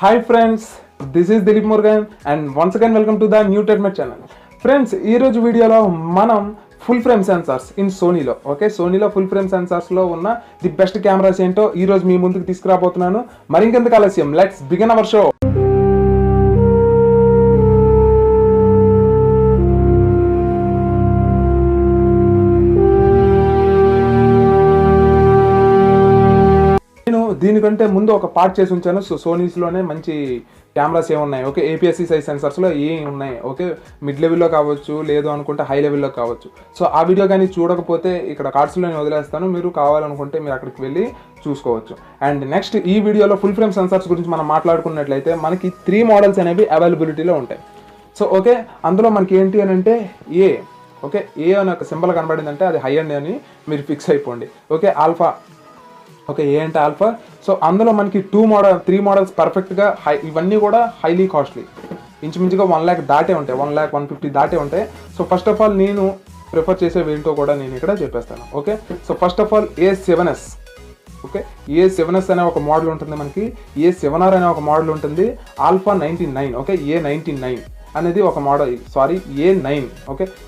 Hi friends, this is Dilip Morgan and once again welcome to the new TechMed channel. Friends, ఈ రోజు వీడియోలో మనం full frame sensors in సోనీలో సోనీలో full frame సెన్సార్స్లో ఉన్న ది బెస్ట్ కెమెరాస్ ఏంటో ఈ రోజు మీ ముందుకు తీసుకురాబోతున్నాను. మరింకెందుకు ఆలస్యం, లెట్స్ బిగిన్ అవర్ షో. దీనికంటే ముందు ఒక పార్ట్ చేసి ఉంచాను. సోనీస్లోనే మంచి కెమెరాస్ ఏమున్నాయి, ఏపీఎస్సి సైజ్ సెన్సర్స్లో ఉన్నాయి, మిడ్ లెవెల్లో కావచ్చు, లేదు అనుకుంటే హై లెవెల్లో కావచ్చు. సో ఆ వీడియో కానీ చూడకపోతే ఇక్కడ కార్డ్స్లోనే వదిలేస్తాను, మీరు కావాలనుకుంటే మీరు అక్కడికి వెళ్ళి చూసుకోవచ్చు. అండ్ నెక్స్ట్ ఈ వీడియోలో ఫుల్ ఫ్రేమ్ సెన్సర్స్ గురించి మనం మాట్లాడుకున్నట్లయితే మనకి 3 మోడల్స్ అనేవి అవైలబిలిటీలో ఉంటాయి. సో అందులో మనకి ఏంటి అని అంటే ఏ అని ఒక సింబల్ కనబడిందంటే అది హై అండ్ అని మీరు ఫిక్స్ అయిపోండి. ఆల్ఫా ఏ అంటే ఆల్ఫా. సో అందులో మనకి 3 మోడల్స్ పర్ఫెక్ట్గా ఇవన్నీ కూడా హైలీ కాస్ట్లీ, ఇంచుమించుగా 1 lakh దాటే ఉంటాయి, 1,50,000 దాటే ఉంటాయి. సో ఫస్ట్ ఆఫ్ ఆల్ నేను ప్రిఫర్ చేసేవి ఏంటో కూడా నేను ఇక్కడ చెప్పేస్తాను. So first of all A7S. A7S అనే ఒక మోడల్ ఉంటుంది, మనకి A7R అనే ఒక మోడల్ ఉంటుంది, ఆల్ఫా 99 A99 అనేది ఒక మోడల్, A9.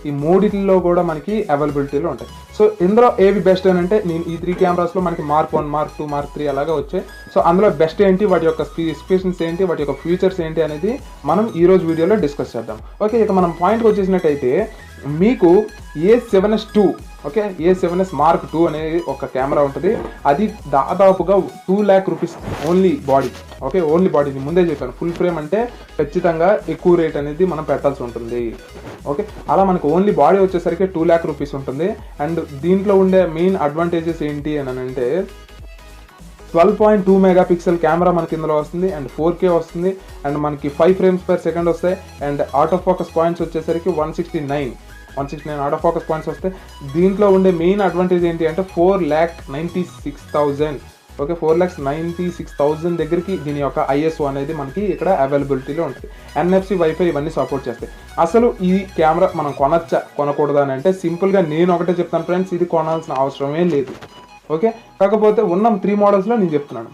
ఈ మూడిట్లో కూడా మనకి అవైలబిలిటీలో ఉంటాయి. సో ఇందులో ఏవి బెస్ట్ అని అంటే నేను ఈ 3 కెమెరాస్లో మనకి Mark 1, Mark 2, Mark 3 అలాగా వచ్చాయి. సో అందులో బెస్ట్ ఏంటి, వాటి యొక్క స్పెసిఫికేషన్స్ ఏంటి, వాటి యొక్క ఫీచర్స్ ఏంటి అనేది మనం ఈ రోజు వీడియోలో డిస్కస్ చేద్దాం. ఇక మనం పాయింట్కి వచ్చేసినట్టయితే మీకు A7S 2 A7S Mark 2 అనేది ఒక కెమెరా ఉంటుంది. అది దాదాపుగా 2 lakh rupees only body. Only బాడీని ముందే చెప్పాను, ఫుల్ ఫ్రేమ్ అంటే ఖచ్చితంగా ఎక్కువ రేట్ అనేది మనం పెట్టాల్సి ఉంటుంది. అలా మనకు ఓన్లీ బాడీ వచ్చేసరికి 2 lakh rupees ఉంటుంది. అండ్ దీంట్లో ఉండే మెయిన్ అడ్వాంటేజెస్ ఏంటి అని అంటే 12.2 మెగాపిక్సెల్ కెమెరా మనకి ఇందులో వస్తుంది, అండ్ 4K వస్తుంది, అండ్ మనకి 5 frames per second వస్తాయి. అండ్ ఆటో ఫోకస్ పాయింట్స్ వచ్చేసరికి 169 ఆటో ఫోకస్ పాయింట్స్ వస్తాయి. దీంట్లో ఉండే మెయిన్ అడ్వాంటేజ్ ఏంటి అంటే 4,96,000 4,96,000 దగ్గరికి దీని యొక్క ISO అనేది మనకి ఇక్కడ అవైలబిలిటీలో ఉంటుంది. NFC వైఫై ఇవన్నీ సపోర్ట్ చేస్తాయి. అసలు ఈ కెమెరా మనం కొనకూడదా అని అంటే సింపుల్గా నేను ఒకటే చెప్తాను ఫ్రెండ్స్, ఇది కొనాల్సిన అవసరమే లేదు. కాకపోతే ఉన్న 3 మోడల్స్లో నేను చెప్తున్నాను.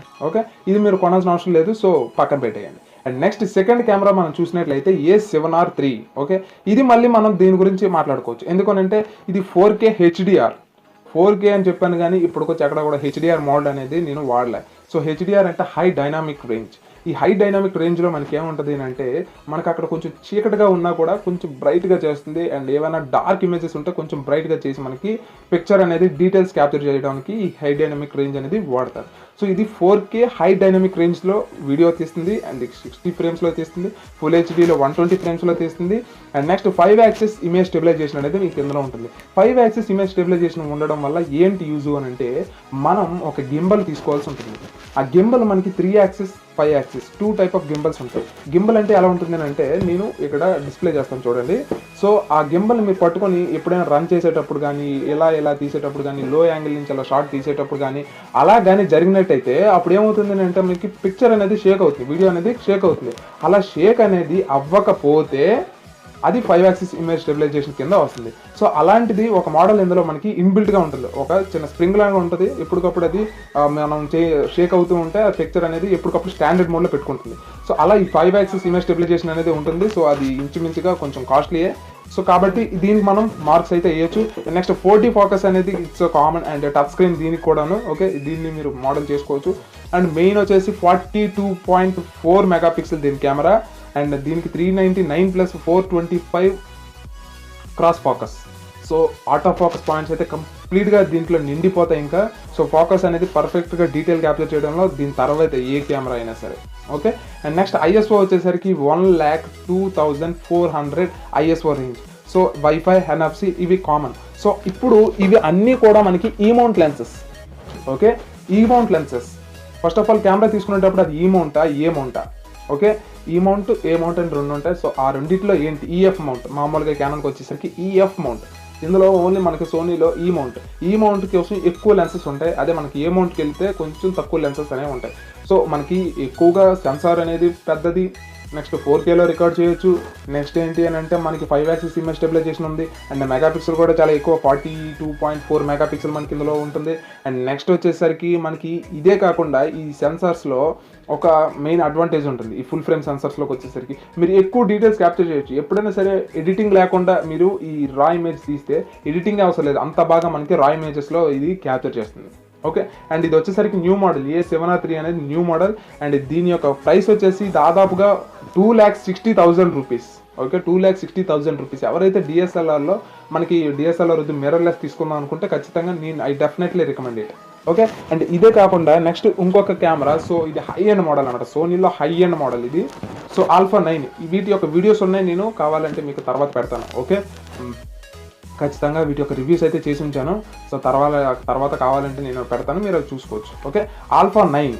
ఇది మీరు కొనాల్సిన అవసరం లేదు, సో పక్కన పెట్టేయండి. అండ్ నెక్స్ట్ సెకండ్ కెమెరా మనం చూసినట్లయితే A7R 3. ఇది మళ్ళీ మనం దీని గురించి మాట్లాడుకోవచ్చు, ఎందుకనంటే ఇది 4K HDR. 4K అని చెప్పాను కానీ ఇప్పటికొచ్చి అక్కడ కూడా HDR మోడ్ అనేది నేను వాడలే. సో HDR అంటే హై డైనామిక్ రేంజ్. ఈ హై డైనామిక్ రేంజ్లో మనకి ఏముంటుంది అంటే మనకు అక్కడ కొంచెం చీకటిగా ఉన్నా కూడా కొంచెం బ్రైట్గా చేస్తుంది, అండ్ ఏమైనా డార్క్ ఇమేజెస్ ఉంటే కొంచెం బ్రైట్గా చేసి మనకి పిక్చర్ అనేది డీటెయిల్స్ క్యాప్చర్ చేయడానికి ఈ హై డైనామిక్ రేంజ్ అనేది వాడతారు. సో ఇది 4K హై డైనామిక్ రేంజ్లో వీడియో తీస్తుంది, అండ్ 60 ఫ్రేమ్స్లో తీస్తుంది, ఫుల్ హెచ్డీలో 120 ఫ్రేమ్స్లో తీస్తుంది. And next 5 axis image stabilization అనేది మీకు ఇందులో ఉంటుంది. 5 axis ఇమేజ్ స్టెబిలైజేషన్ ఉండడం వల్ల ఏంటి యూజ్ అని అంటే మనం ఒక గింబల్ తీసుకోవాల్సి ఉంటుంది. ఆ గింబల్ మనకి 3 axis 5 axis 2 type of gimbals ఉంటాయి. గింబల్ అంటే ఎలా ఉంటుంది అంటే నేను ఇక్కడ డిస్ప్లే చేస్తాను చూడండి. సో ఆ గింబల్ మీరు పట్టుకొని ఎప్పుడైనా రన్ చేసేటప్పుడు కానీ ఇలా తీసేటప్పుడు కానీ లో యాంగిల్ నుంచి అలా షార్ట్ తీసేటప్పుడు కానీ అలా కానీ జరిగినట్టయితే అప్పుడు ఏమవుతుంది అంటే మీకు పిక్చర్ అనేది షేక్ అవుతుంది, వీడియో అనేది షేక్ అవుతుంది. అలా షేక్ అనేది అవ్వకపోతే అది 5 axis ఇమేజ్ స్టెబిలైజేషన్ కింద వస్తుంది. సో అలాంటిది ఒక మోడల్ ఇందులో మనకి ఇన్బిల్ట్గా ఉంటుంది, ఒక చిన్న స్ప్రింగ్ లాగా ఉంటుంది. ఎప్పటికప్పుడు అది మనం షేక్ అవుతూ ఉంటే ఆ పిక్చర్ అనేది ఎప్పటికప్పుడు స్టాండర్డ్ మోడ్లో పెట్టుకుంటుంది. సో అలా ఈ 5 axis ఇమేజ్ స్టెబిలైజేషన్ అనేది ఉంటుంది. సో అది ఇంచుమించుగా కొంచెం కాస్ట్లీయే. సో కాబట్టి దీనికి మనం మార్క్స్ అయితే వేయచ్చు. నెక్స్ట్ 4D ఫోకస్ అనేది it's common, and touch screen దీనికి కూడాను. దీన్ని మీరు మోడల్ చేసుకోవచ్చు. అండ్ మెయిన్ వచ్చేసి 42.4 మెగాపిక్సెల్ దీని కెమెరా, అండ్ దీనికి 399 + 425 cross focus. So auto focus points అయితే కంప్లీట్గా దీంట్లో నిండిపోతాయి ఇంకా. సో ఫోకస్ అనేది పర్ఫెక్ట్గా డీటెయిల్ క్యాప్చర్ చేయడంలో దీని తర్వాత ఏ కెమెరా అయినా సరే. అండ్ నెక్స్ట్ ISO వచ్చేసరికి 1,02,400 ISO range. So wifi, NFC ఇవి కామన్. సో ఇప్పుడు ఇవి అన్నీ కూడా మనకి E-mount lenses. E-mount lenses first of all camera తీసుకునేటప్పుడు అది E-mount ఏ మౌంటా? E-mount A-mount అని 2 ఉంటాయి. సో ఆ రెండిట్లో ఏంటి EF మౌంట్, మామూలుగా క్యానన్కి వచ్చేసరికి EF మౌంట్. ఇందులో ఓన్లీ మనకి సోనీలో E-mount కోసం ఎక్కువ లెన్సెస్ ఉంటాయి. అదే మనకి A-mountకి వెళ్తే కొంచెం తక్కువ లెన్సెస్ అనేవి ఉంటాయి. సో మనకి ఎక్కువగా సెన్సార్ అనేది పెద్దది, నెక్స్ట్ 4Kలో రికార్డ్ చేయొచ్చు. నెక్స్ట్ ఏంటి అని అంటే మనకి 5 axis ఇమేజ్ స్టెబిలైజేషన్ ఉంది, అండ్ మెగాపిక్సెల్ కూడా చాలా ఎక్కువ 42.4 మెగాపిక్సెల్ మనకి ఇందులో ఉంటుంది. అండ్ నెక్స్ట్ వచ్చేసరికి మనకి ఇదే కాకుండా ఈ సెన్సార్స్లో ఒక మెయిన్ అడ్వాంటేజ్ ఉంటుంది ఈ ఫుల్ ఫ్రేమ్ సెన్సర్స్లోకి వచ్చేసరికి. మీరు ఎక్కువ డీటెయిల్స్ క్యాప్చర్ చేయొచ్చు. ఎప్పుడైనా సరే ఎడిటింగ్ లేకుండా మీరు ఈ రా ఇమేజ్ తీస్తే ఎడిటింగ్ అవసరం లేదు, అంత బాగా మనకి రా ఇమేజెస్లో ఇది క్యాప్చర్ చేస్తుంది. ఓకే, అండ్ ఇది వచ్చేసరికి న్యూ మోడల్ A7R3 అనేది న్యూ మోడల్. అండ్ దీని యొక్క ప్రైస్ వచ్చేసి దాదాపుగా 2,60,000 రూపీస్. Okay, 2,60,000 rupees. ఎవరైతే డిఎస్ఎల్ఆర్లో మనకి డిఎస్ఎల్ఆర్ వద్దు మిర్రర్లెస్ తీసుకుందాం అనుకుంటే ఖచ్చితంగా I definitely recommend it. Okay, and ఇదే కాకుండా నెక్స్ట్ ఇంకొక కెమెరా. సో ఇది హై ఎండ్ మోడల్ అనమాట, సోనీలో హై ఎండ్ మోడల్ ఇది. సో ఆల్ఫా 9 వీటి యొక్క వీడియోస్ ఉన్నాయి, నేను కావాలంటే మీకు తర్వాత పెడతాను. ఓకే, ఖచ్చితంగా వీటి యొక్క రివ్యూస్ అయితే చేసి ఉంచాను. సో తర్వాత కావాలంటే నేను పెడతాను, మీరు అది చూసుకోవచ్చు. Okay, alpha 9.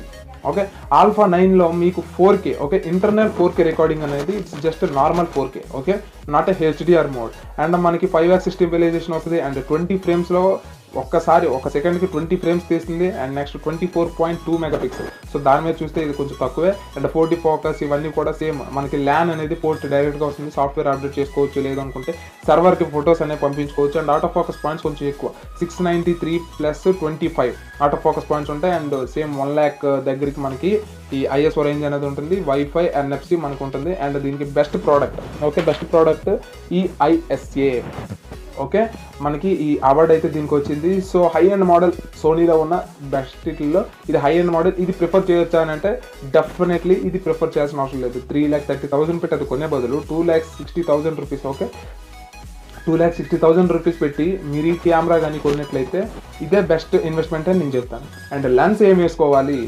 ఓకే, ఆల్ఫా 9లో మీకు 4K. Okay, internal 4K recording అనేది it's just normal 4K. Okay, not a HDR mode. And మనకి 5x స్టెబిలైజేషన్ వస్తుంది. అండ్ 20 ఫ్రేమ్స్లో ఒక్కసారి ఒక సెకండ్కి 20 ఫ్రేమ్స్ తీస్తుంది. And next 24.2 megapixel. సో దాని మీద చూస్తే ఇది కొంచెం తక్కువే. అండ్ 4D ఫోకస్ ఇవన్నీ కూడా సేమ్. మనకి ల్యాన్ అనేది పోర్ట్ డైరెక్ట్గా వస్తుంది, సాఫ్ట్వేర్ అప్డేట్ చేసుకోవచ్చు, లేదనుకుంటే సర్వర్కి ఫొటోస్ అనేవి పంపించుకోవచ్చు. అండ్ ఆటో ఫోకస్ పాయింట్స్ కొంచెం ఎక్కువ, 693 + 25 ఆటో ఫోకస్ పాయింట్స్ ఉంటాయి. అండ్ సేమ్ 1 lakh దగ్గరికి మనకి ఈ ISO రేంజ్ అనేది ఉంటుంది, వైఫై NFC మనకు ఉంటుంది. అండ్ దీనికి best product, okay, best product ఈ ISA. ఓకే, మనకి ఈ అవార్డ్ అయితే దీనికి వచ్చింది. సో హై ఎండ్ మోడల్ సోనీలో ఉన్న బెస్ట్ టిట్లో ఇది హై ఎండ్ మోడల్. ఇది ప్రిఫర్ చేయొచ్చా అని అంటే డెఫినెట్లీ ఇది ప్రిఫర్ చేయాల్సిన అవసరం లేదు. 3,30,000 పెట్టి అది కొనే బదులు 2,60,000 రూపీస్. ఓకే, 2,60,000 రూపీస్ పెట్టి మీరు ఈ కెమెరా కానీ కొన్నట్లయితే ఇదే బెస్ట్ ఇన్వెస్ట్మెంట్ అని నేను చెప్తాను. అండ్ లెన్స్ ఏం వేసుకోవాలి,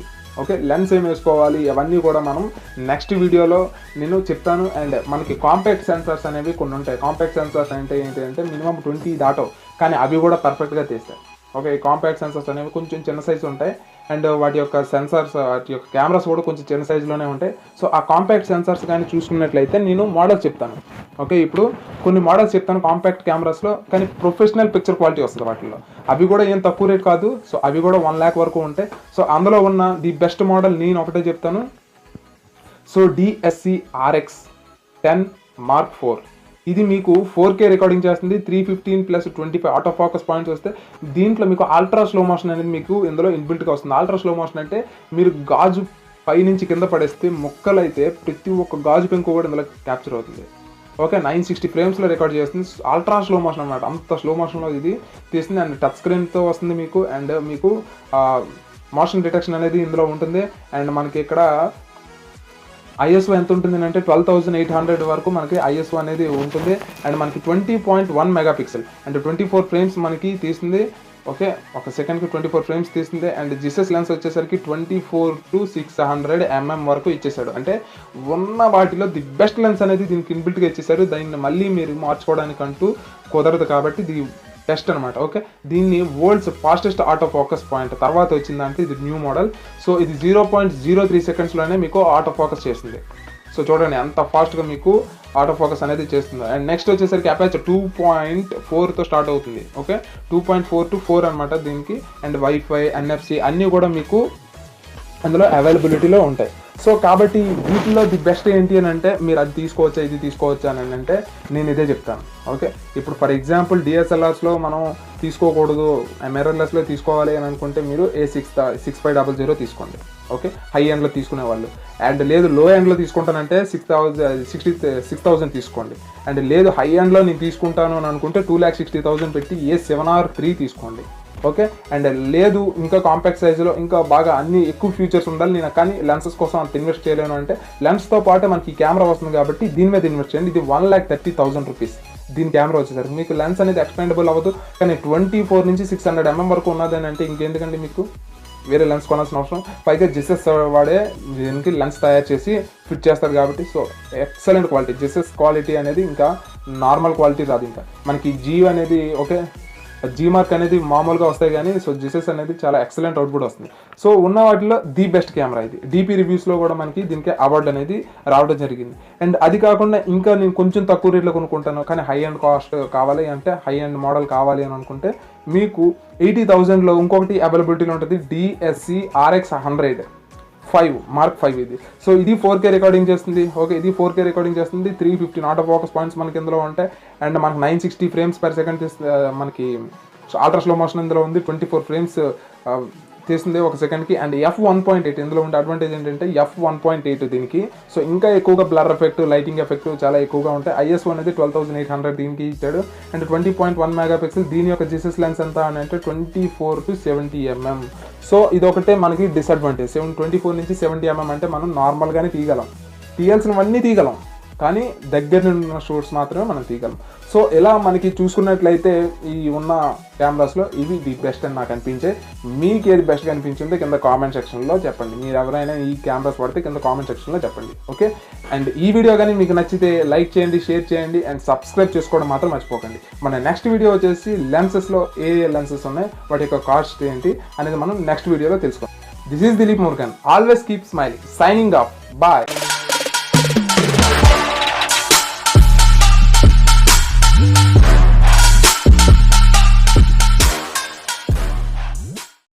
ఓకే, లెన్స్ ఏం వేసుకోవాలి అవన్నీ కూడా మనం నెక్స్ట్ వీడియోలో నేను చెప్తాను. అండ్ మనకి కాంపాక్ట్ సెన్సార్స్ అనేవి కొన్ని ఉంటాయి. కాంపాక్ట్ సెన్సార్స్ అంటే ఏంటి అంటే మినిమం 20 దాటవు, కానీ అవి కూడా పర్ఫెక్ట్గా తీస్తాయి. ఓకే, ఈ కాంపాక్ట్ సెన్సార్స్ అనేవి కొంచెం చిన్న సైజు ఉంటాయి. అండ్ వాటి యొక్క సెన్సార్స్, వాటి యొక్క కెమెరాస్ కూడా కొంచెం చిన్న సైజులోనే ఉంటాయి. సో ఆ కాంపాక్ట్ సెన్సార్స్ కానీ చూసుకున్నట్లయితే నేను మోడల్స్ చెప్తాను. ఓకే, ఇప్పుడు కొన్ని మోడల్స్ చెప్తాను కాంపాక్ట్ కెమెరాస్లో, కానీ ప్రొఫెషనల్ పిక్చర్ క్వాలిటీ వస్తుంది వాటిలో. అవి కూడా ఏం తక్కువ రేట్ కాదు. సో అవి కూడా 1 lakh వరకు ఉంటాయి. సో అందులో ఉన్న ది బెస్ట్ మోడల్ నేను ఒకటే చెప్తాను. So DSC RX 10 Mark IV. ఇది మీకు 4K రికార్డింగ్ చేస్తుంది. 315 + 25 ఆటో ఫోకస్ పాయింట్స్ వస్తే దీంట్లో మీకు అల్ట్రా స్లో మోషన్ అనేది మీకు ఇందులో ఇన్బిల్ట్గా వస్తుంది. అల్ట్రా స్లో మోషన్ అంటే మీరు గాజు పైనుంచి కింద పడేస్తే ముక్కలు అయితే ప్రతి ఒక్క గాజు పెంకు కూడా ఇందులో క్యాప్చర్ అవుతుంది. ఓకే, 960 ఫ్రేమ్స్లో రికార్డ్ చేస్తుంది. అల్ట్రా స్లో మోషన్ అనమాట, అంత స్లో మోషన్లో ఇది తీస్తుంది. అండ్ టచ్ స్క్రీన్తో వస్తుంది మీకు. అండ్ మీకు మోషన్ డిటెక్షన్ అనేది ఇందులో ఉంటుంది. అండ్ మనకి ఇక్కడ ISO ఎంత ఉంటుంది అంటే 12,800 వరకు మనకి ISO అనేది ఉంటుంది. అండ్ మనకి 20.1 మెగాపిక్సెల్ అండ్ 24 ఫ్రేమ్స్ మనకి తీస్తుంది. ఓకే, ఒక సెకండ్కి 24 ఫ్రేమ్స్ తీస్తుంది. అండ్ జిసెస్ లెన్స్ వచ్చేసరికి 24 to 600 mm వరకు ఇచ్చేసాడు. అంటే ఉన్న వాటిలో ది బెస్ట్ లెన్స్ అనేది దీనికి ఇన్బిల్ట్గా ఇచ్చేసారు. దాన్ని మళ్ళీ మీరు మార్చుకోవడానికి అంటూ కుదరదు, కాబట్టి ఇది బెస్ట్ అనమాట. ఓకే, దీన్ని world's fastest auto focus point తర్వాత వచ్చిందంటే ఇది న్యూ మోడల్. సో ఇది 0.03 సెకండ్స్లోనే మీకు ఆటో ఫోకస్ చేస్తుంది. సో చూడండి ఎంత ఫాస్ట్గా మీకు ఆటో ఫోకస్ అనేది చేస్తుంది. అండ్ నెక్స్ట్ వచ్చేసరికి అపాచర్ 2.4తో స్టార్ట్ అవుతుంది. ఓకే, 2.4 to 4 అనమాట దీనికి. అండ్ వైఫై NFC అన్నీ కూడా మీకు అందులో అవైలబిలిటీలో ఉంటాయి. సో కాబట్టి వీటిలో ది బెస్ట్ ఏంటి అని అంటే మీరు అది తీసుకోవచ్చా ఇది తీసుకోవచ్చా అని అంటే నేను ఇదే చెప్తాను. ఓకే, ఇప్పుడు ఫర్ ఎగ్జాంపుల్ DSLRస్లో మనం తీసుకోకూడదు, మిర్రర్లెస్లో తీసుకోవాలి అని అనుకుంటే మీరు A6500 తీసుకోండి. ఓకే, హై ఎండ్లో తీసుకునే వాళ్ళు. అండ్ లేదు లో ఎండ్లో తీసుకుంటానంటే 66,000 తీసుకోండి. అండ్ లేదు హై ఎండ్లో నేను తీసుకుంటాను అని అనుకుంటే 2,60,000 పెట్టి A7R3 తీసుకోండి. ఓకే, అండ్ లేదు ఇంకా కాంపాక్ట్ సైజులో ఇంకా బాగా అన్ని ఎక్కువ ఫీచర్స్ ఉండాలి నేను, కానీ లెన్సెస్ కోసం అంత ఇన్వెస్ట్ చేయలేను అంటే లెన్స్తో పాటే మనకి కెమెరా వస్తుంది కాబట్టి దీని మీద ఇన్వెస్ట్ చేయండి. ఇది 1,30,000 రూపీస్ దీని కెమెరా వచ్చేసరికి. మీకు లెన్స్ అనేది ఎక్స్పెండబుల్ అవ్వదు, కానీ 24 నుంచి 600 mm వరకు ఉన్నదని అంటే ఇంకెందుకంటే మీకు వేరే లెన్స్ కొనాల్సిన అవసరం. పైగా జిసెస్ వాడే దీనికి లెన్స్ తయారు చేసి ఫిట్ చేస్తారు కాబట్టి సో ఎక్సలెంట్ క్వాలిటీ. జిసెస్ క్వాలిటీ అనేది ఇంకా నార్మల్ క్వాలిటీ రాదు. ఇంకా మనకి G అనేది ఓకే, G మార్క్ అనేది మామూలుగా వస్తాయి, కానీ సో జిసెస్ అనేది చాలా ఎక్సలెంట్ అవుట్పుట్ వస్తుంది. సో ఉన్న వాటిలో ది బెస్ట్ కెమెరా ఇది. DP రివ్యూస్లో కూడా మనకి దీనికి అవార్డు అనేది రావడం జరిగింది. అండ్ అది కాకుండా ఇంకా నేను కొంచెం తక్కువ రేట్లో కొనుక్కుంటాను, కానీ హై ఎండ్ కాస్ట్ కావాలి అంటే హై ఎండ్ మోడల్ కావాలి అని అనుకుంటే మీకు 80,000లో ఇంకొకటి అవైలబిలిటీలో ఉంటుంది. DSC RX 100 Mark 5 ఇది. సో ఇది 4K రికార్డింగ్ చేస్తుంది. ఓకే, ఇది 4K రికార్డింగ్ చేస్తుంది. 315 ఆటో ఫోకస్ పాయింట్స్ మనకి ఇందులో ఉంటాయి. అండ్ మనకి 960 ఫ్రేమ్స్ per second మనకి అల్ట్రా స్లో మోషన్ ఇందులో ఉంది. 24 ఫ్రేమ్స్ తీస్తుంది ఒక సెకండ్కి. అండ్ f1.8 ఇందులో ఉండే అడ్వాంటేజ్ ఏంటంటే f1.8 దీనికి. సో ఇంకా ఎక్కువగా బ్లర్ ఎఫెక్ట్, లైటింగ్ ఎఫెక్ట్ చాలా ఎక్కువగా ఉంటాయి. ISO అనేది 12,800 దీనికి ఇచ్చాడు. And 20.1 megapixel. దీని యొక్క జీసస్ లెన్స్ ఎంత అని అంటే 24 to 70 mm. సో ఇదొకటే మనకి డిసడ్వాంటేజ్. 24 నుంచి 70 mm అంటే మనం నార్మల్గానే తీయాల్సినవన్నీ తీయగలం, కానీ దగ్గర ఉన్న షూట్స్ మాత్రమే మనం తీయగలం. సో ఇలా మనకి చూసుకున్నట్లయితే ఈ ఉన్న కెమెరాస్లో ఇవి ది బెస్ట్ అని నాకు అనిపించే. మీకు ఏది బెస్ట్గా అనిపించిందో కింద కామెంట్ సెక్షన్లో చెప్పండి. మీరు ఎవరైనా ఈ కెమెరాస్ పడితే కింద కామెంట్ సెక్షన్లో చెప్పండి. ఓకే, అండ్ ఈ వీడియో కానీ మీకు నచ్చితే లైక్ చేయండి, షేర్ చేయండి అండ్ సబ్స్క్రైబ్ చేసుకోవడం మాత్రం మర్చిపోకండి. మన నెక్స్ట్ వీడియో వచ్చేసి లెన్సెస్లో ఏ లెన్సెస్ ఉన్నాయి, వాటి యొక్క కాస్ట్ ఏంటి అనేది మనం నెక్స్ట్ వీడియోలో తెలుసుకోండి. This is Dilip Murugan. Always keep smiling. Signing off. Bye.